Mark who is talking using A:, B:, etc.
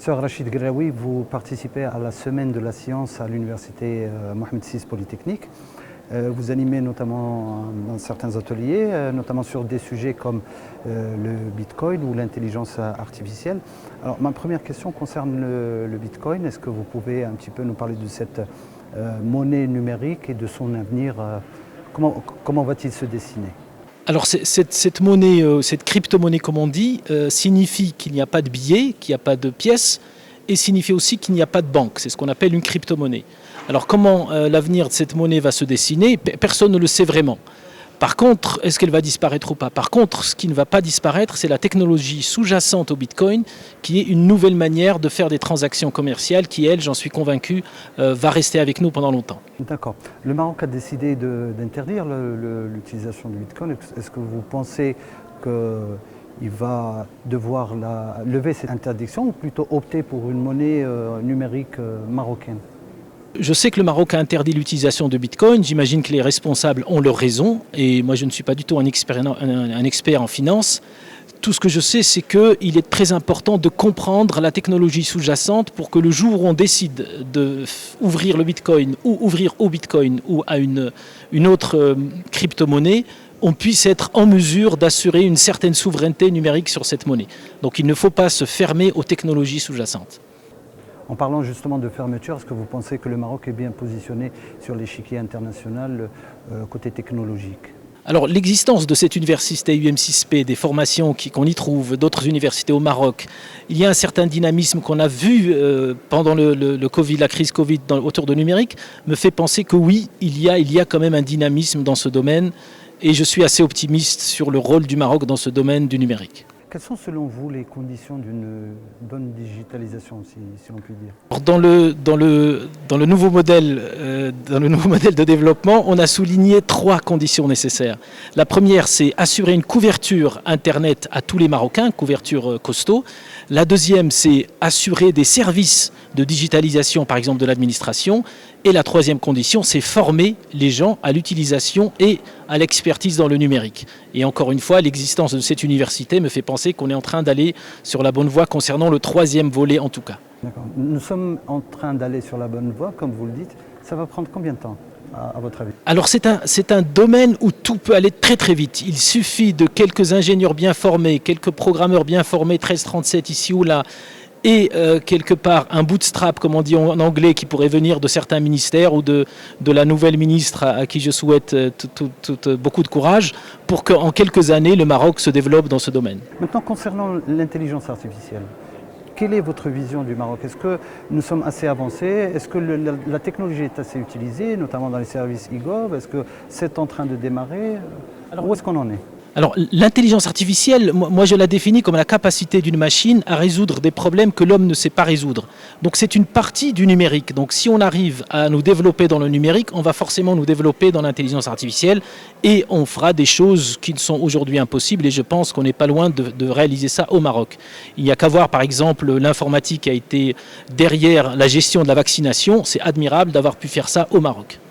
A: Professeur Rachid Ghraoui, vous participez à la semaine de la science à l'université Mohamed VI Polytechnique. Vous animez notamment dans certains ateliers, notamment sur des sujets comme le Bitcoin ou l'intelligence artificielle. Alors ma première question concerne le Bitcoin. Est-ce que vous pouvez un petit peu nous parler de cette monnaie numérique et de son avenir? Comment va-t-il se dessiner?
B: Alors cette monnaie, cette crypto-monnaie comme on dit, signifie qu'il n'y a pas de billets, qu'il n'y a pas de pièces, et signifie aussi qu'il n'y a pas de banque. C'est ce qu'on appelle une crypto-monnaie. Alors comment l'avenir de cette monnaie va se dessiner? Personne ne le sait vraiment. Par contre, est-ce qu'elle va disparaître ou pas? Par contre, ce qui ne va pas disparaître, c'est la technologie sous-jacente au Bitcoin, qui est une nouvelle manière de faire des transactions commerciales qui, elle, j'en suis convaincu, va rester avec nous pendant longtemps.
A: D'accord. Le Maroc a décidé d'interdire l'utilisation du Bitcoin. Est-ce que vous pensez qu'il va devoir lever cette interdiction ou plutôt opter pour une monnaie numérique marocaine?
B: Je sais que le Maroc a interdit l'utilisation de Bitcoin. J'imagine que les responsables ont leur raison. Et moi, je ne suis pas du tout un expert en finance. Tout ce que je sais, c'est qu'il est très important de comprendre la technologie sous-jacente pour que le jour où on décide d'ouvrir le Bitcoin ou ouvrir au Bitcoin ou à une autre crypto-monnaie, on puisse être en mesure d'assurer une certaine souveraineté numérique sur cette monnaie. Donc il ne faut pas se fermer aux technologies sous-jacentes.
A: En parlant justement de fermeture, est-ce que vous pensez que le Maroc est bien positionné sur l'échiquier international côté technologique?
B: Alors l'existence de cette université UM6P, des formations qu'on y trouve, d'autres universités au Maroc, il y a un certain dynamisme qu'on a vu pendant le Covid, la crise Covid autour de numérique, me fait penser que oui, il y a quand même un dynamisme dans ce domaine et je suis assez optimiste sur le rôle du Maroc dans ce domaine du numérique.
A: Quelles sont selon vous les conditions d'une bonne digitalisation, si on peut dire?
B: Dans le nouveau modèle de développement, on a souligné 3 conditions nécessaires. La première, c'est assurer une couverture Internet à tous les Marocains, couverture costaud. La deuxième, c'est assurer des services de digitalisation, par exemple de l'administration. Et la troisième condition, c'est former les gens à l'utilisation et à l'expertise dans le numérique. Et encore une fois, l'existence de cette université me fait penser qu'on est en train d'aller sur la bonne voie concernant le 3e volet en tout cas.
A: D'accord. Nous sommes en train d'aller sur la bonne voie, comme vous le dites. Ça va prendre combien de temps, à votre avis?
B: Alors c'est un domaine où tout peut aller très très vite. Il suffit de quelques ingénieurs bien formés, quelques programmeurs bien formés, 1337 ici ou là, et quelque part un bootstrap, comme on dit en anglais, qui pourrait venir de certains ministères ou de la nouvelle ministre à qui je souhaite beaucoup de courage, pour qu'en quelques années, le Maroc se développe dans ce domaine.
A: Maintenant, concernant l'intelligence artificielle, quelle est votre vision du Maroc? Est-ce que nous sommes assez avancés? Est-ce que la technologie est assez utilisée, notamment dans les services e-gov? Est-ce que c'est en train de démarrer? Où est-ce qu'on en est?
B: Alors l'intelligence artificielle, moi je la définis comme la capacité d'une machine à résoudre des problèmes que l'homme ne sait pas résoudre. Donc c'est une partie du numérique. Donc si on arrive à nous développer dans le numérique, on va forcément nous développer dans l'intelligence artificielle et on fera des choses qui ne sont aujourd'hui impossibles et je pense qu'on n'est pas loin de réaliser ça au Maroc. Il n'y a qu'à voir par exemple l'informatique qui a été derrière la gestion de la vaccination. C'est admirable d'avoir pu faire ça au Maroc.